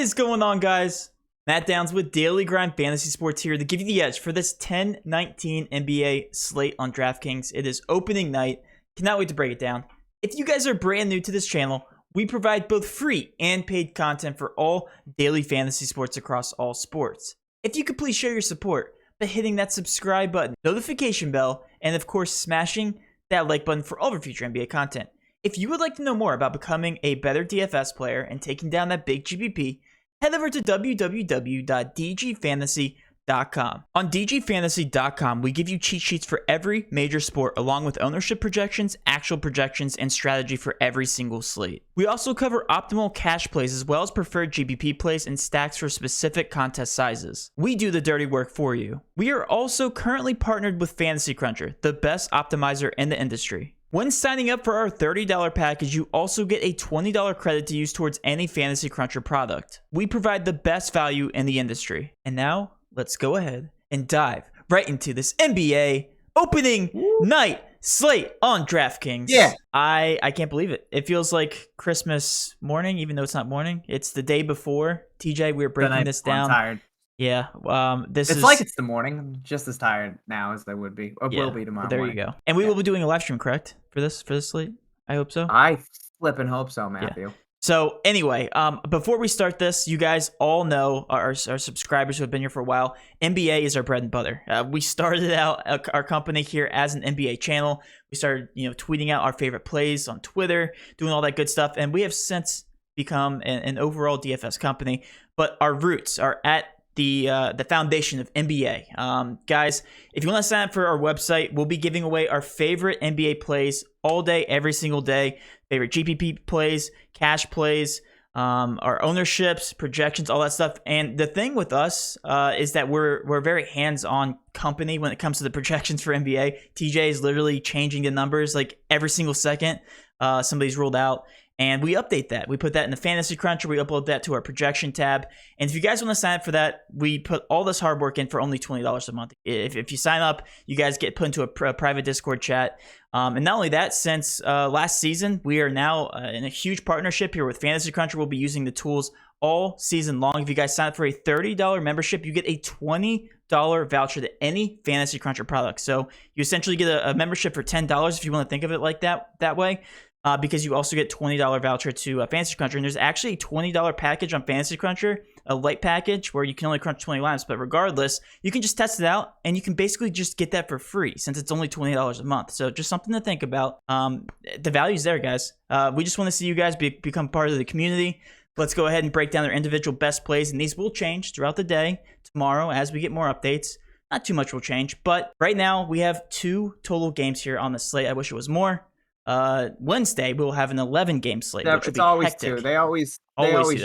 is going on, guys? Matt Downs with Daily Grind Fantasy Sports here to give you the edge for this 10-19 NBA slate on DraftKings. It is opening night. Cannot wait to break it down. If you guys are brand new to this channel, we provide both free and paid content for all daily fantasy sports across all sports. If you could please show your support by hitting that subscribe button, notification bell, and of course smashing that like button for all of our future NBA content. If you would like to know more about becoming a better DFS player and taking down that big GPP, head over to www.dgfantasy.com. On dgfantasy.com, we give you cheat sheets for every major sport, along with ownership projections, actual projections, and strategy for every single slate. We also cover optimal cash plays as well as preferred GPP plays and stacks for specific contest sizes. We do the dirty work for you. We are also currently partnered with Fantasy Cruncher, the best optimizer in the industry. When signing up for our $30 package, you also get a $20 credit to use towards any Fantasy Cruncher product. We provide the best value in the industry. And now, let's go ahead and dive right into this NBA opening night slate on DraftKings. Yeah. I can't believe it. It feels like Christmas morning, even though it's not morning. It's the day before. TJ, we're breaking this down. I'm tired. Yeah, It's like it's the morning. I'm just as tired now as I would be. Or will be tomorrow. There morning. you go. And we will be doing a live stream, correct? For this slate? I hope so. I flip and hope so, Matthew. Yeah. So anyway, before we start this, you guys all know, our subscribers who have been here for a while, NBA is our bread and butter. We started out our company here as an NBA channel. We started, tweeting out our favorite plays on Twitter, doing all that good stuff, and we have since become an overall DFS company. But our roots are at the foundation of NBA. Guys, if you want to sign up for our website, we'll be giving away our favorite NBA plays all day, every single day. Favorite GPP plays, cash plays, our ownerships, projections, all that stuff. And the thing with us is that we're a very hands-on company when it comes to the projections for NBA. TJ is literally changing the numbers like every single second. Somebody's ruled out. And we update that. We put that in the Fantasy Cruncher. We upload that to our projection tab. And if you guys want to sign up for that, we put all this hard work in for only $20 a month. If you sign up, you guys get put into a private Discord chat. And not only that, since last season, we are now in a huge partnership here with Fantasy Cruncher. We'll be using the tools all season long. If you guys sign up for a $30 membership, you get a $20 voucher to any Fantasy Cruncher product. So you essentially get a membership for $10 if you want to think of it like that way. Because you also get $20 voucher to Fantasy Cruncher. And there's actually a $20 package on Fantasy Cruncher, a light package where you can only crunch 20 lineups. But regardless, you can just test it out and you can basically just get that for free since it's only $20 a month. So just something to think about. The value's there, guys. We just want to see you guys become part of the community. Let's go ahead and break down their individual best plays. And these will change throughout the day, tomorrow, as we get more updates. Not too much will change. But right now, we have 2 total games here on the slate. I wish it was more. Wednesday we'll have an 11-game slate. Yeah, which will it's be always hectic. 2. They always they always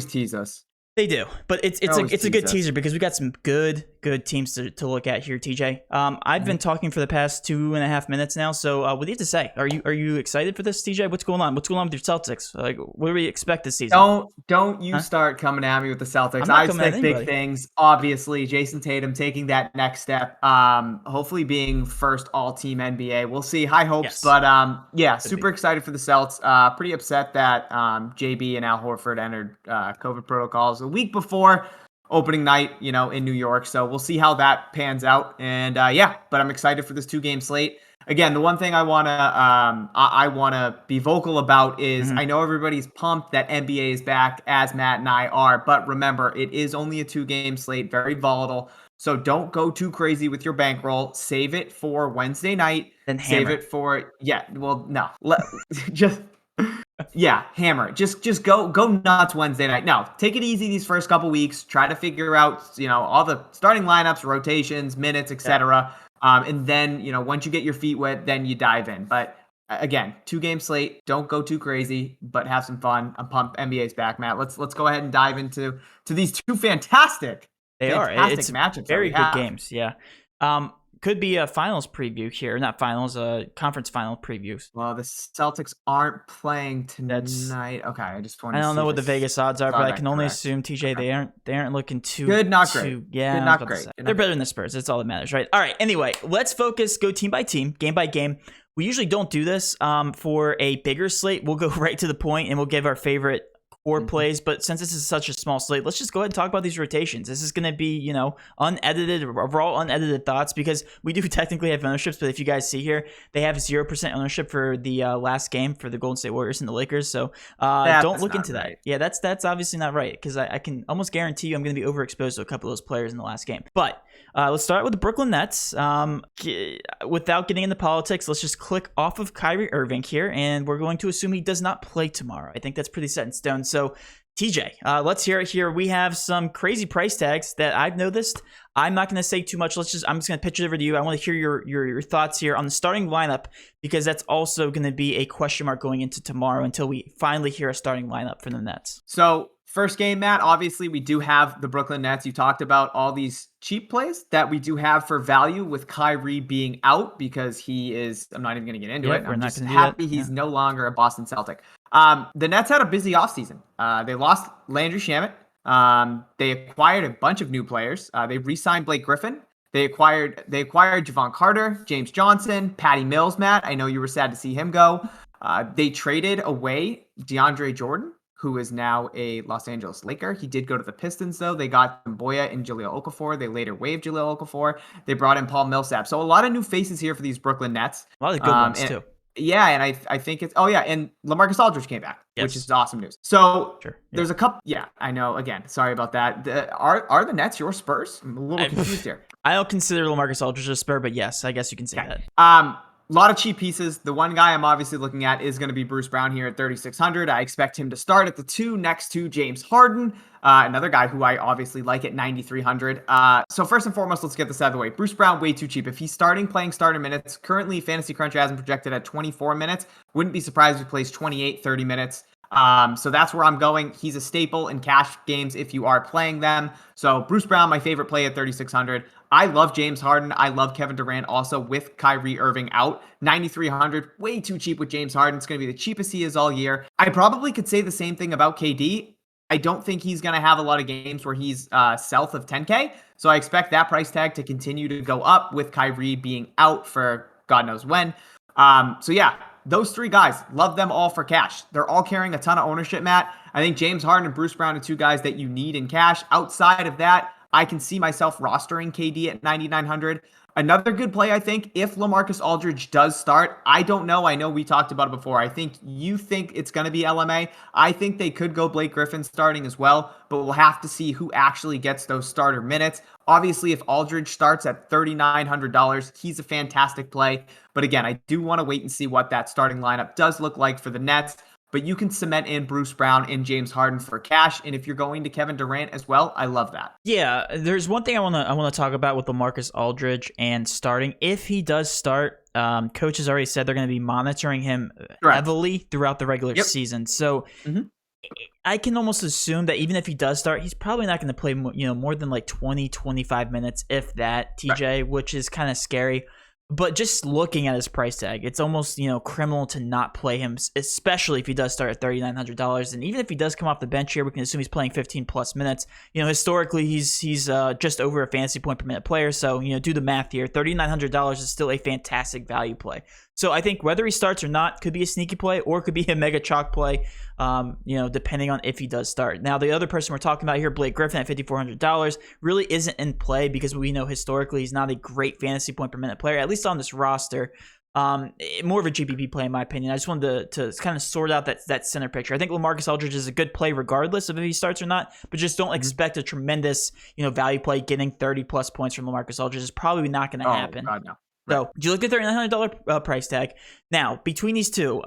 tease us. They do, but it's a good teaser because we got some good teams to look at here, TJ. I've been talking for the past 2.5 minutes now, so what do you have to say? Are you excited for this, TJ? What's going on? What's going on with your Celtics? Like, what do we expect this season? Don't you start coming at me with the Celtics. I I expect big things. Obviously, Jason Tatum taking that next step. Hopefully being first all-team NBA. We'll see. High hopes, but super excited for the Celts. Pretty upset that JB and Al Horford entered COVID protocols a week before opening night, in New York. So we'll see how that pans out. And but I'm excited for this 2-game slate. Again, the one thing I wanna be vocal about is I know everybody's pumped that NBA is back, as Matt and I are, but remember, it is only a 2-game slate, very volatile. So don't go too crazy with your bankroll. Save it for Wednesday night. Then hammer. Save it for hammer. Just go nuts Wednesday night. No, take it easy these first couple weeks. Try to figure out, all the starting lineups, rotations, minutes, etc. And then, once you get your feet wet, then you dive in. But again, 2-game slate. Don't go too crazy, but have some fun. I'm pumped. NBA's back, Matt. Let's go ahead and dive into these 2 fantastic matchups. Very good games. Yeah. Could be a finals preview here. Not finals, conference final previews. Well, the Celtics aren't playing tonight. Okay, I just want to I don't know what the Vegas odds are, but I can only assume, TJ, they aren't looking too good, not great. Yeah, good, not great. They're better than the Spurs. That's all that matters, right? All right, anyway, let's focus, go team by team, game by game. We usually don't do this for a bigger slate. We'll go right to the point and we'll give our favorite core plays. But since this is such a small slate, let's just go ahead and talk about these rotations. This is going to be, unedited, overall unedited thoughts, because we do technically have ownerships. But if you guys see here, they have 0% ownership for the last game for the Golden State Warriors and the Lakers. So don't look into that. Yeah, that's obviously not right, because I can almost guarantee you I'm going to be overexposed to a couple of those players in the last game. But let's start with the Brooklyn Nets. Without getting into politics, let's just click off of Kyrie Irving here, and we're going to assume he does not play tomorrow. I think that's pretty set in stone. So, TJ, let's hear it here. We have some crazy price tags that I've noticed. I'm not going to say too much. I'm just going to pitch it over to you. I want to hear your thoughts here on the starting lineup, because that's also going to be a question mark going into tomorrow until we finally hear a starting lineup for the Nets. So, first game, Matt, obviously we do have the Brooklyn Nets. You talked about all these cheap plays that we do have for value with Kyrie being out, because he is, I'm not even going to get into it. I'm just happy he's no longer a Boston Celtic. The Nets had a busy offseason. They lost Landry Shamet. They acquired a bunch of new players. They re-signed Blake Griffin. They acquired Javon Carter, James Johnson, Patty Mills. Matt, I know you were sad to see him go. They traded away DeAndre Jordan, who is now a Los Angeles Laker. He did go to the Pistons, though. They got Boya and Jahlil Okafor. They later waived Jahlil Okafor. They brought in Paul Millsap. So a lot of new faces here for these Brooklyn Nets. A lot of good ones, too. Yeah, and I think it's, and LaMarcus Aldridge came back, which is awesome news. So there's a couple, I know, again, sorry about that. Are the Nets your Spurs? I'm a little confused here. I don't consider LaMarcus Aldridge a Spur, but yes, I guess you can say that. A lot of cheap pieces. The one guy I'm obviously looking at is going to be Bruce Brown here at 3,600. I expect him to start at the 2 next to James Harden, another guy who I obviously like at 9,300. So first and foremost, let's get this out of the way. Bruce Brown, way too cheap. If he's playing starter minutes, currently Fantasy Crunch has him projected at 24 minutes. Wouldn't be surprised if he plays 28, 30 minutes. So that's where I'm going. He's a staple in cash games if you are playing them. So Bruce Brown, my favorite play at 3,600. I love James Harden. I love Kevin Durant also with Kyrie Irving out. 9,300, way too cheap with James Harden. It's going to be the cheapest he is all year. I probably could say the same thing about KD. I don't think he's going to have a lot of games where he's south of 10K. So I expect that price tag to continue to go up with Kyrie being out for God knows when. Those three guys, love them all for cash. They're all carrying a ton of ownership, Matt. I think James Harden and Bruce Brown are two guys that you need in cash. Outside of that, I can see myself rostering KD at 9,900. Another good play, I think, if LaMarcus Aldridge does start. I don't know. I know we talked about it before. I think you think it's going to be LMA. I think they could go Blake Griffin starting as well, but we'll have to see who actually gets those starter minutes. Obviously, if Aldridge starts at $3,900, he's a fantastic play. But again, I do want to wait and see what that starting lineup does look like for the Nets. But you can cement in Bruce Brown and James Harden for cash. And if you're going to Kevin Durant as well, I love that. Yeah, there's one thing I want to talk about with LaMarcus Aldridge and starting. If he does start, coach has already said they're going to be monitoring him heavily throughout the regular season. So I can almost assume that even if he does start, he's probably not going to play more than like 20, 25 minutes, if that, TJ, which is kind of scary. But just looking at his price tag, it's almost, criminal to not play him, especially if he does start at $3,900. And even if he does come off the bench here, we can assume he's playing 15 plus minutes. Historically, he's just over a fantasy point per minute player. So, do the math here. $3,900 is still a fantastic value play. So I think whether he starts or not could be a sneaky play or could be a mega chalk play, depending on if he does start. Now, the other person we're talking about here, Blake Griffin at $5,400, really isn't in play because we know historically he's not a great fantasy point per minute player, at least on this roster. More of a GPP play in my opinion. I just wanted to kind of sort out that center picture. I think LaMarcus Aldridge is a good play regardless of if he starts or not, but just don't expect a tremendous, value play. Getting 30 plus points from LaMarcus Aldridge is probably not going to happen. God, no. So, you look at the $3,900 price tag. Now, between these two,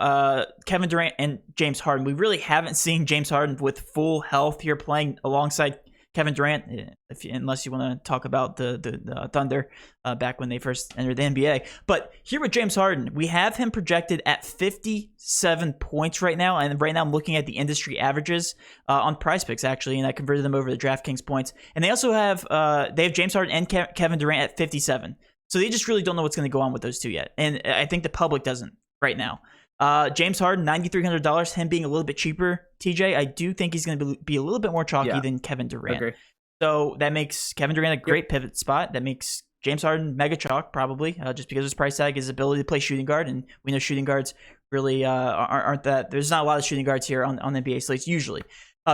Kevin Durant and James Harden, we really haven't seen James Harden with full health here playing alongside Kevin Durant, unless you want to talk about the Thunder back when they first entered the NBA. But here with James Harden, we have him projected at 57 points right now. And right now I'm looking at the industry averages on PrizePicks, actually, and I converted them over to DraftKings points. And they also have James Harden and Kevin Durant at 57. So they just really don't know what's going to go on with those two yet. And I think the public doesn't right now. James Harden, $9,300, him being a little bit cheaper. TJ, I do think he's going to be a little bit more chalky than Kevin Durant. Okay. So that makes Kevin Durant a great pivot spot. That makes James Harden mega chalk, probably, just because of his price tag, his ability to play shooting guard. And we know shooting guards really aren't that. There's not a lot of shooting guards here on NBA slates usually.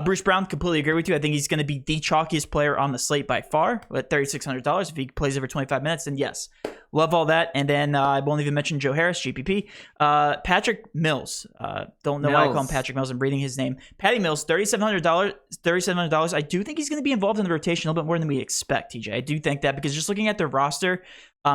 Bruce Brown, completely agree with you. I think he's going to be the chalkiest player on the slate by far at $3,600 if he plays over 25 minutes. And yes, love all that. And then I won't even mention Joe Harris, GPP. Patrick Mills. Don't know why I call him Patrick Mills. I'm reading his name. Patty Mills, $3,700. I do think he's going to be involved in the rotation a little bit more than we expect, TJ. I do think that because just looking at the roster,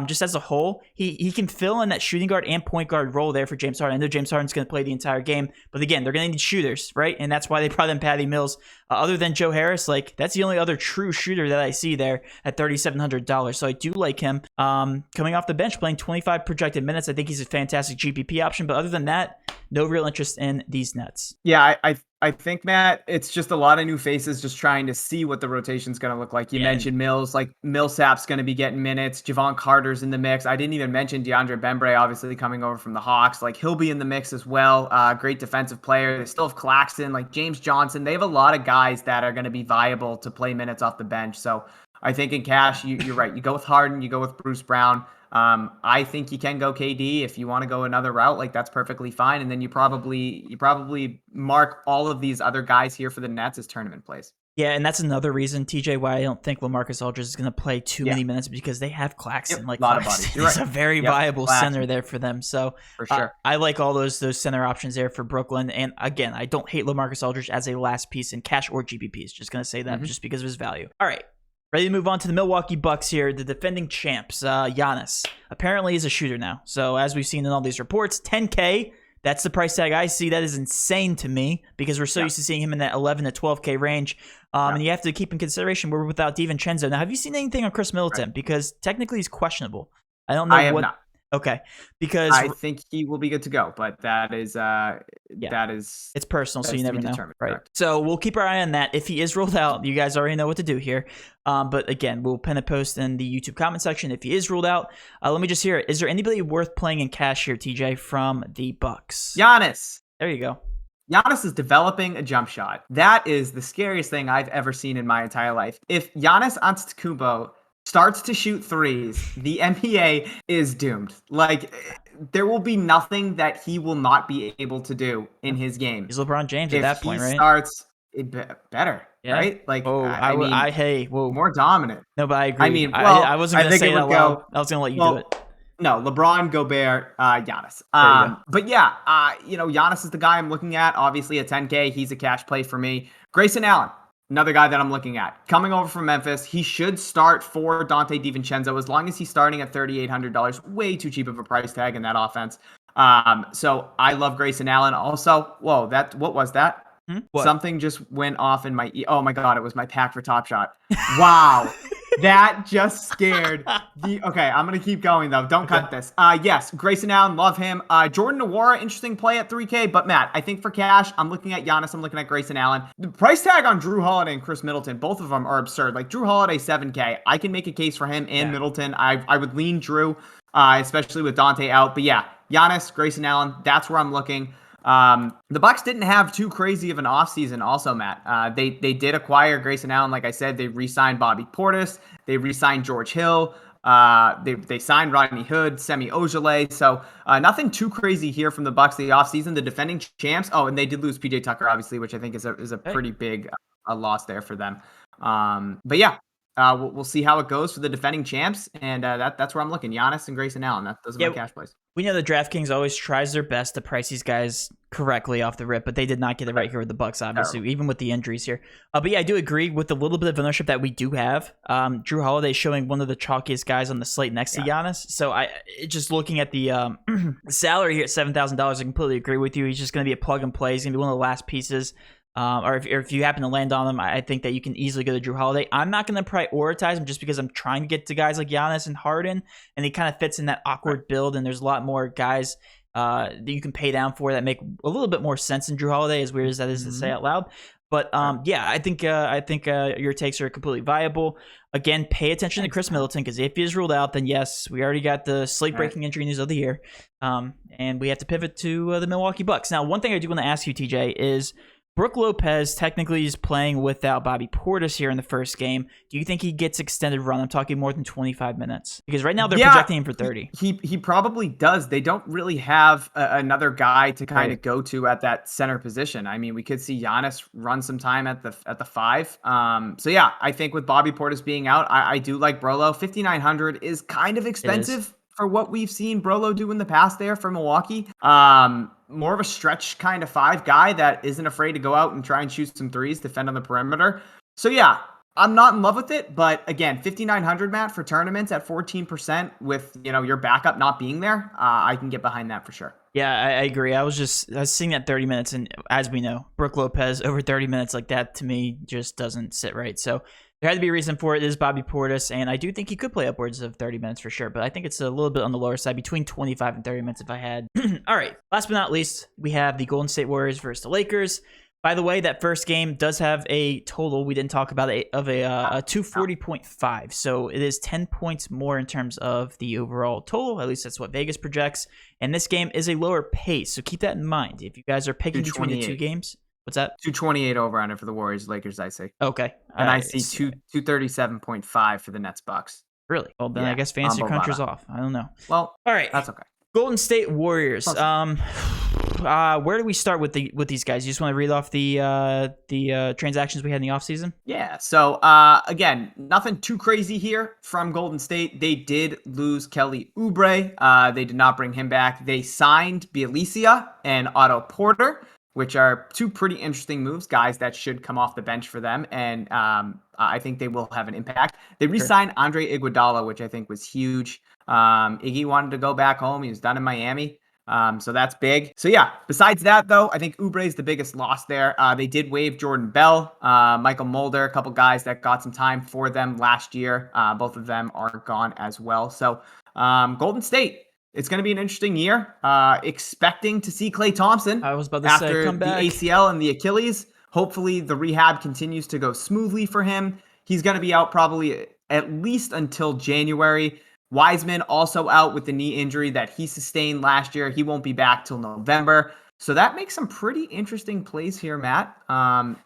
just as a whole, he can fill in that shooting guard and point guard role there for James Harden. I know James Harden's going to play the entire game, but again, they're going to need shooters, right? And that's why they brought in Patty Mills. Other than Joe Harris, like that's the only other true shooter that I see there at $3,700. So I do like him. Coming off the bench, playing 25 projected minutes, I think he's a fantastic GPP option. But other than that, no real interest in these Nets. Yeah, I think, Matt, it's just a lot of new faces just trying to see what the rotation's going to look like. You mentioned Mills, like Millsap's going to be getting minutes. Javon Carter's in the mix. I didn't even mention DeAndre Bembry, obviously coming over from the Hawks. Like he'll be in the mix as well. Great defensive player. They still have Claxton, like James Johnson. They have a lot of guys that are going to be viable to play minutes off the bench. So I think in cash, you're right. You go with Harden, you go with Bruce Brown. I think you can go KD if you want to go another route, like that's perfectly fine. And then you probably mark all of these other guys here for the Nets as tournament plays. Yeah, and that's another reason, TJ, why I don't think LaMarcus Aldridge is going to play too many minutes because they have Claxton. Like Claxton is a very viable center there for them. So for sure, I like all those center options there for Brooklyn. And again, I don't hate LaMarcus Aldridge as a last piece in cash or GPPs. Just going to say that just because of his value. All right. Ready to move on to the Milwaukee Bucks here. The defending champs, Giannis, apparently is a shooter now. So as we've seen in all these reports, $10K, that's the price tag I see. That is insane to me because we're so used to seeing him in that 11 to 12K range. And you have to keep in consideration we're without DiVincenzo. Now, have you seen anything on Chris Middleton? Because technically he's questionable. I don't know I have not. Okay, because I think he will be good to go, but that is it's personal, so you never know, right? Correct. So we'll keep our eye on that. If he is ruled out, you guys already know what to do here. But again, we'll pin a post in the YouTube comment section if he is ruled out. Let me just hear it. Is there anybody worth playing in cash here, TJ, from the Bucks? Giannis. There you go. Giannis is developing a jump shot. That is the scariest thing I've ever seen in my entire life. If Giannis Antetokounmpo starts to shoot threes, the NBA is doomed. Like, there will be nothing that he will not be able to do in his game. He's LeBron James at that point, right? If he starts better, right? Like, more dominant. No, but I agree. I mean, I wasn't going to say that loud. I was going to let you do it. No, LeBron, Gobert, Giannis. But yeah, Giannis is the guy I'm looking at. Obviously, at 10K, he's a cash play for me. Grayson Allen. Another guy that I'm looking at. Coming over from Memphis, he should start for Dante DiVincenzo as long as he's starting at $3,800. Way too cheap of a price tag in that offense. So I love Grayson Allen. Also, what was that? What? Something just went off in my oh my god, it was my pack for Top Shot. Wow. That just scared okay, I'm going to keep going, though. Don't cut this. Yes, Grayson Allen, love him. Jordan Nwora, interesting play at 3K. But, Matt, I think for cash, I'm looking at Giannis. I'm looking at Grayson Allen. The price tag on Drew Holiday and Chris Middleton, both of them are absurd. Like, Drew Holiday, 7K. I can make a case for him and Middleton. I would lean Drew, especially with Dante out. But, yeah, Giannis, Grayson Allen, that's where I'm looking. The Bucks didn't have too crazy of an offseason also, Matt. They did acquire Grayson Allen. Like I said, they re-signed Bobby Portis. They re-signed George Hill. They signed Rodney Hood, Semi Ojeleye. So nothing too crazy here from the Bucks the offseason. The defending champs. Oh, and they did lose PJ Tucker, obviously, which I think is a pretty big loss there for them. But yeah, we'll see how it goes for the defending champs, and that's where I'm looking. Giannis and Grayson Allen. Those are my cash plays. We know that DraftKings always tries their best to price these guys correctly off the rip, but they did not get it right here with the Bucks, obviously, even with the injuries here. But yeah, I do agree with the little bit of ownership that we do have. Drew Holiday showing one of the chalkiest guys on the slate next to Giannis. So just looking at the salary here at $7,000, I completely agree with you. He's just going to be a plug and play. He's going to be one of the last pieces. Or if you happen to land on them, I think that you can easily go to Drew Holiday. I'm not going to prioritize him just because I'm trying to get to guys like Giannis and Harden, and he kind of fits in that awkward build, and there's a lot more guys that you can pay down for that make a little bit more sense than Drew Holiday, as weird as that is to say out loud. But I think your takes are completely viable. Again, pay attention to Chris Middleton, because if he is ruled out, then yes, we already got the slate-breaking injury news of the year, and we have to pivot to the Milwaukee Bucks. Now, one thing I do want to ask you, TJ, is Brook Lopez technically is playing without Bobby Portis here in the first game. Do you think he gets extended run? I'm talking more than 25 minutes. Because right now they're projecting him for 30. He probably does. They don't really have another guy to kind of go to at that center position. I mean, we could see Giannis run some time at the 5. So yeah, I think with Bobby Portis being out, I do like Brolo. 5,900 is kind of expensive for what we've seen Brolo do in the past there for Milwaukee. More of a stretch kind of 5 guy that isn't afraid to go out and try and shoot some threes, defend on the perimeter. So yeah, I'm not in love with it, but again, 5,900, Matt, for tournaments at 14% with, your backup not being there, I can get behind that for sure. Yeah, I agree. I was seeing that 30 minutes, and as we know, Brook Lopez over 30 minutes like that to me just doesn't sit right. So there had to be a reason for it. It is Bobby Portis, and I do think he could play upwards of 30 minutes for sure, but I think it's a little bit on the lower side, between 25 and 30 minutes if I had. All right, last but not least, we have the Golden State Warriors versus the Lakers. By the way, that first game does have a total, we didn't talk about it, of a 240.5. So it is 10 points more in terms of the overall total. At least that's what Vegas projects. And this game is a lower pace. So keep that in mind. If you guys are picking between the two games. What's that? 228 over on it for the Warriors, Lakers, I say. Okay. And I see 237.5 for the Nets Bucks. Really? Well, then I guess Fantasy Cruncher's off. I don't know. Well, all right. That's okay. Golden State Warriors. Where do we start with these guys? You just want to read off the transactions we had in the offseason? Yeah. So again, nothing too crazy here from Golden State. They did lose Kelly Oubre. They did not bring him back. They signed Bielitsa and Otto Porter, which are 2 pretty interesting moves, guys that should come off the bench for them. And I think they will have an impact. They re-signed Andre Iguodala, which I think was huge. Iggy wanted to go back home. He was done in Miami. So that's big. So yeah, besides that though, I think Oubre is the biggest loss there. They did waive Jordan Bell, Michael Mulder, a couple guys that got some time for them last year. Both of them are gone as well. So Golden State, it's going to be an interesting year. Expecting to see Klay Thompson after the ACL and the Achilles. Hopefully the rehab continues to go smoothly for him. He's going to be out probably at least until January. Wiseman also out with the knee injury that he sustained last year. He won't be back till November. So that makes some pretty interesting plays here, Matt. And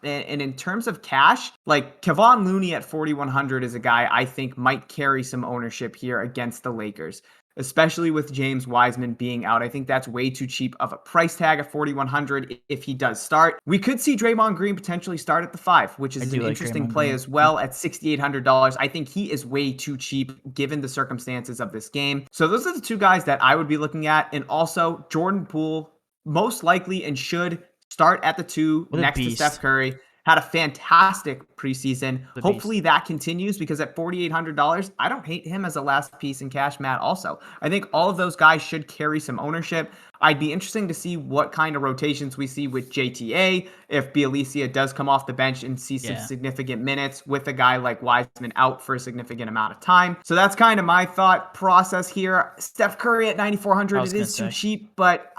in terms of cash, like Kevon Looney at 4,100 is a guy I think might carry some ownership here against the Lakers, especially with James Wiseman being out. I think that's way too cheap of a price tag at 4,100 if he does start. We could see Draymond Green potentially start at the 5, which is an interesting play as well at $6,800. I think he is way too cheap given the circumstances of this game. So those are the 2 guys that I would be looking at. And also Jordan Poole most likely and should start at the 2 next to Steph Curry. Had a fantastic preseason. Hopefully that continues because at $4,800, I don't hate him as a last piece in cash, Matt, also. I think all of those guys should carry some ownership. I'd be interesting to see what kind of rotations we see with JTA, if Bielitsa does come off the bench and see some significant minutes with a guy like Wiseman out for a significant amount of time. So that's kind of my thought process here. Steph Curry at 9,400, it is too cheap, but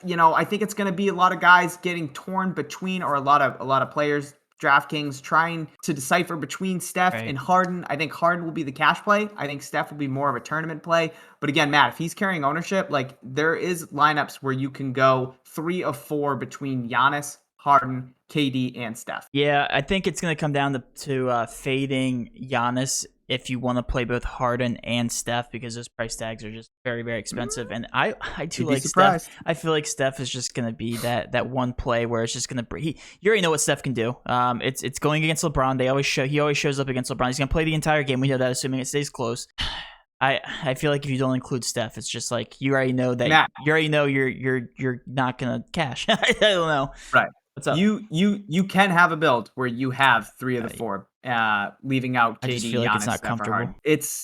I think it's going to be a lot of guys getting torn between, or a lot of players, DraftKings, trying to decipher between Steph and Harden. I think Harden will be the cash play. I think Steph will be more of a tournament play. But again, Matt, if he's carrying ownership, like there is lineups where you can go 3 of 4 between Giannis, Harden, KD, and Steph. Yeah, I think it's going to come down to fading Giannis if you want to play both Harden and Steph, because those price tags are just very, very expensive. And I do like Steph. I feel like Steph is just going to be that one play where it's just going to you already know what Steph can do. It's going against LeBron. He always shows up against LeBron. He's going to play the entire game. We know that, assuming it stays close. I feel like if you don't include Steph, it's just like you already know that Matt, you're not going to cash. I don't know. Right. What's up? You can have a build where you have 3 of the 4, leaving out KD. I just feel like it's not comfortable.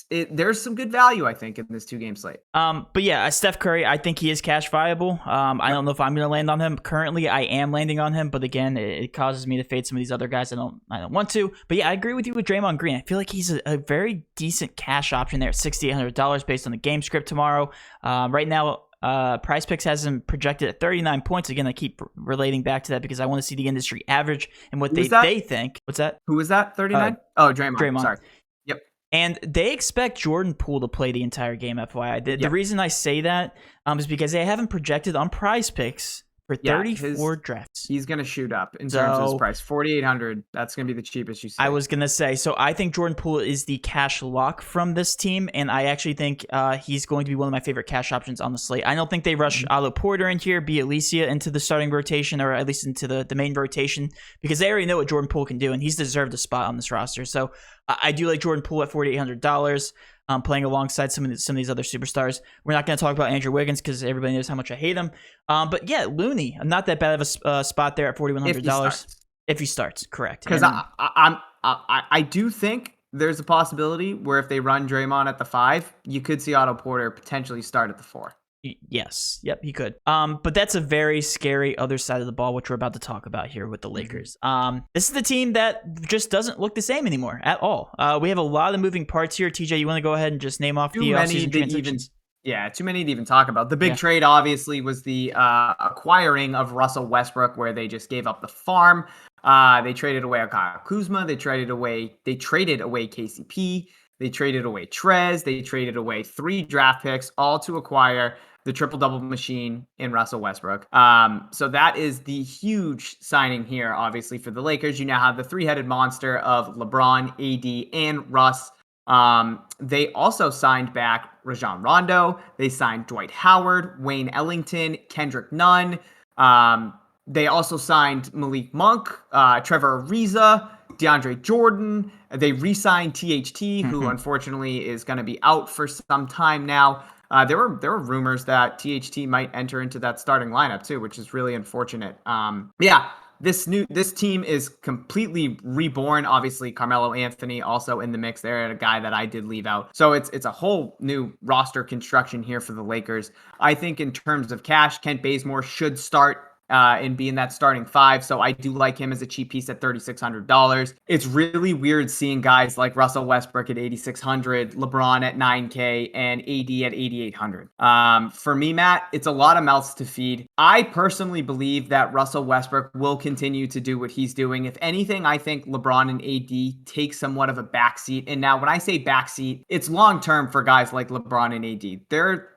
There's some good value, I think, in this 2-game slate. But yeah, Steph Curry, I think he is cash viable. I don't know if I'm going to land on him. Currently, I am landing on him, but again, it causes me to fade some of these other guys. I don't want to. But yeah, I agree with you with Draymond Green. I feel like he's a very decent cash option there at $6,800 based on the game script tomorrow. Right now, Prize Picks has him projected at 39 points. Again, I keep relating back to that because I want to see the industry average and what they think. What's that? Who was that? 39? Draymond. Sorry. Yep. And they expect Jordan Poole to play the entire game, FYI. The reason I say that is because they haven't projected on Prize Picks for 34 drafts. He's going to shoot up in terms of his price. 4,800. That's going to be the cheapest you see. I was going to say, so I think Jordan Poole is the cash lock from this team, and I actually think he's going to be one of my favorite cash options on the slate. I don't think they rush Otto Porter in here, Alicia into the starting rotation, or at least into the main rotation, because they already know what Jordan Poole can do, and he's deserved a spot on this roster. So I do like Jordan Poole at $4,800. Playing alongside some of these other superstars. We're not going to talk about Andrew Wiggins because everybody knows how much I hate him. But yeah, Looney, not that bad of a spot there at $4,100 if he starts. Correct. Because I do think there's a possibility where if they run Draymond at the 5, you could see Otto Porter potentially start at the 4. Yes. Yep, he could. But that's a very scary other side of the ball, which we're about to talk about here with the Lakers. This is the team that just doesn't look the same anymore at all. We have a lot of moving parts here. TJ, you want to go ahead and just name off the offseason transactions? Too many to even talk about. The big trade, obviously, was the acquiring of Russell Westbrook, where they just gave up the farm. They traded away Kyle Kuzma. They traded away KCP. They traded away Trez. They traded away 3 draft picks, all to acquire the triple-double machine in Russell Westbrook. So that is the huge signing here, obviously, for the Lakers. You now have the 3-headed monster of LeBron, AD, and Russ. They also signed back Rajon Rondo. They signed Dwight Howard, Wayne Ellington, Kendrick Nunn. They also signed Malik Monk, Trevor Ariza, DeAndre Jordan. They re-signed THT, who unfortunately is going to be out for some time now. There were rumors that THT might enter into that starting lineup too, which is really unfortunate. This team is completely reborn. Obviously, Carmelo Anthony also in the mix there, a guy that I did leave out. So it's a whole new roster construction here for the Lakers. I think in terms of cash, Kent Bazemore should start and be in that starting 5. So I do like him as a cheap piece at $3,600. It's really weird seeing guys like Russell Westbrook at $8,600, LeBron at $9K, and AD at $8,800. For me, Matt, it's a lot of mouths to feed. I personally believe that Russell Westbrook will continue to do what he's doing. If anything, I think LeBron and AD take somewhat of a backseat. And now when I say backseat, it's long-term for guys like LeBron and AD.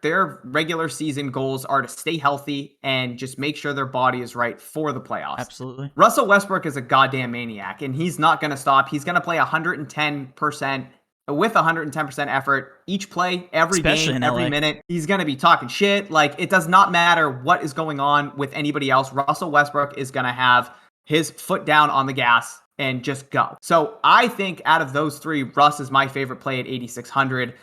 Their regular season goals are to stay healthy and just make sure their body is right for the playoffs. Absolutely. Russell Westbrook is a goddamn maniac, and he's not going to stop. He's going to play 110% with 110% effort each play, every Especially game, every minute. He's going to be talking shit. Like, it does not matter what is going on with anybody else. Russell Westbrook is going to have his foot down on the gas and just go. So I think out of those 3, Russ is my favorite play at $8,600.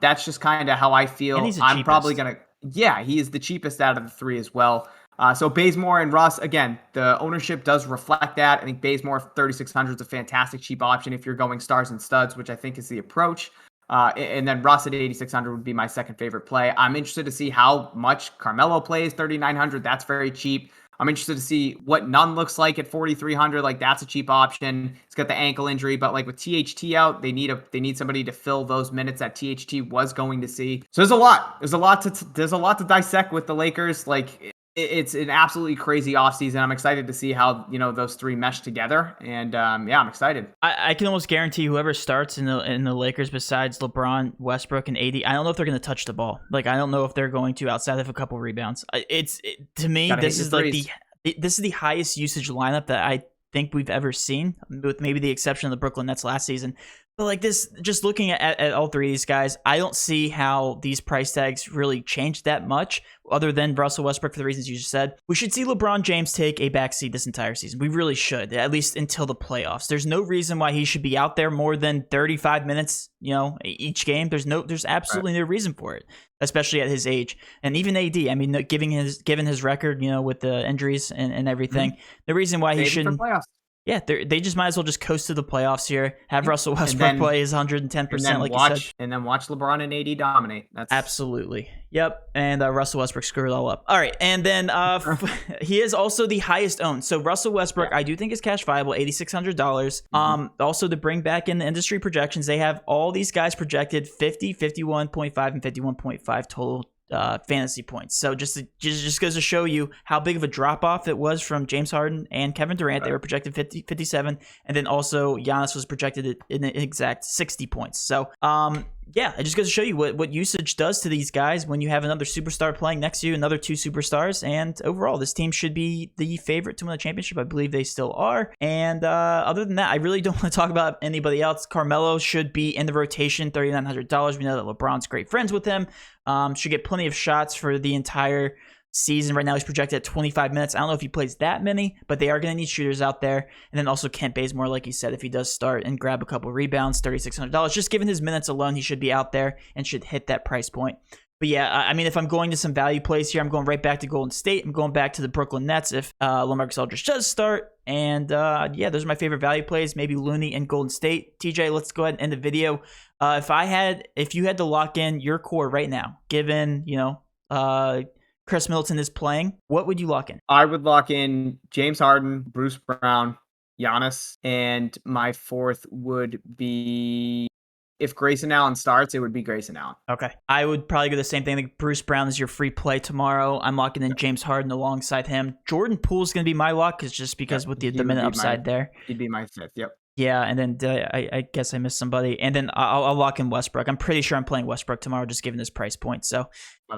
That's just kind of how I feel. I'm probably going to, he is the cheapest out of the 3 as well. So Bazemore and Russ, again, the ownership does reflect that. I think Bazemore 3,600 is a fantastic cheap option if you're going stars and studs, which I think is the approach. And then Russ at 8,600 would be my second favorite play. I'm interested to see how much Carmelo plays, 3,900. That's very cheap. I'm interested to see what Nunn looks like at 4,300. Like, that's a cheap option. He's got the ankle injury, but like with THT out, they need somebody to fill those minutes that THT was going to see. So there's a lot to dissect with the Lakers. Like, it's an absolutely crazy offseason. I'm excited to see how, those 3 mesh together. And I'm excited. I can almost guarantee whoever starts in the Lakers besides LeBron, Westbrook, and AD, I don't know if they're going to touch the ball. Like, I don't know if they're going to, outside of a couple rebounds. To me, this is the highest usage lineup that I think we've ever seen, with maybe the exception of the Brooklyn Nets last season. But like this, just looking at all 3 of these guys, I don't see how these price tags really change that much, other than Russell Westbrook for the reasons you just said. We should see LeBron James take a backseat this entire season. We really should, at least until the playoffs. There's no reason why he should be out there more than 35 minutes, each game. There's absolutely no reason for it, especially at his age. And even AD, I mean, given his record, with the injuries and everything, the reason why he shouldn't. Yeah, they just might as well just coast to the playoffs here. Have Russell Westbrook play his 110%, like you said. And then watch LeBron and AD dominate. Absolutely. Yep, and Russell Westbrook screwed it all up. All right, and then he is also the highest owned. So Russell Westbrook, I do think is cash viable, $8,600. Also, to bring back in the industry projections, they have all these guys projected 50, 51.5, and 51.5 total fantasy points. So just goes to show you how big of a drop off it was from James Harden and Kevin Durant. They were projected 50, 57, and then also Giannis was projected in the exact 60 points. So yeah, it just goes to show you what usage does to these guys when you have another superstar playing next to you, another 2 superstars. And overall, this team should be the favorite to win the championship. I believe they still are. And other than that, I really don't want to talk about anybody else. Carmelo should be in the rotation, $3,900. We know that LeBron's great friends with him. Should get plenty of shots for the entire season. Right now he's projected at 25 minutes. I don't know if he plays that many, but they are going to need shooters out there. And then also Kent Bazemore, like you said, if he does start and grab a couple rebounds, $3,600. Just given his minutes alone, he should be out there and should hit that price point. But yeah, I mean, if I'm going to some value plays here, I'm going right back to Golden State. I'm going back to the Brooklyn Nets if LaMarcus Aldridge does start. And yeah, those are my favorite value plays. Maybe Looney and Golden State. TJ, let's go ahead and end the video. If you had to lock in your core right now, given Chris Middleton is playing, what would you lock in? I would lock in James Harden, Bruce Brown, Giannis, and my fourth would be, if Grayson Allen starts, it would be Grayson Allen. Okay. I would probably go the same thing. Like Bruce Brown is your free play tomorrow. I'm locking in James Harden alongside him. Jordan Poole's going to be my lock because with the minute upside there. He'd be my fifth. Yep. Yeah, and then I guess I missed somebody. And then I'll lock in Westbrook. I'm pretty sure I'm playing Westbrook tomorrow, just given this price point. So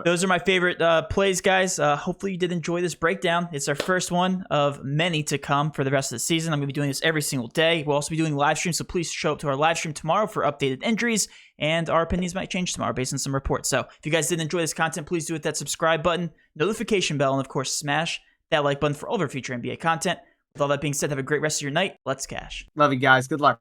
those are my favorite plays, guys. Hopefully you did enjoy this breakdown. It's our first one of many to come for the rest of the season. I'm going to be doing this every single day. We'll also be doing live streams, so please show up to our live stream tomorrow for updated injuries. And our opinions might change tomorrow based on some reports. So if you guys did enjoy this content, please do hit that subscribe button, notification bell, and of course, smash that like button for all of our future NBA content. With all that being said, have a great rest of your night. Let's cash. Love you guys. Good luck.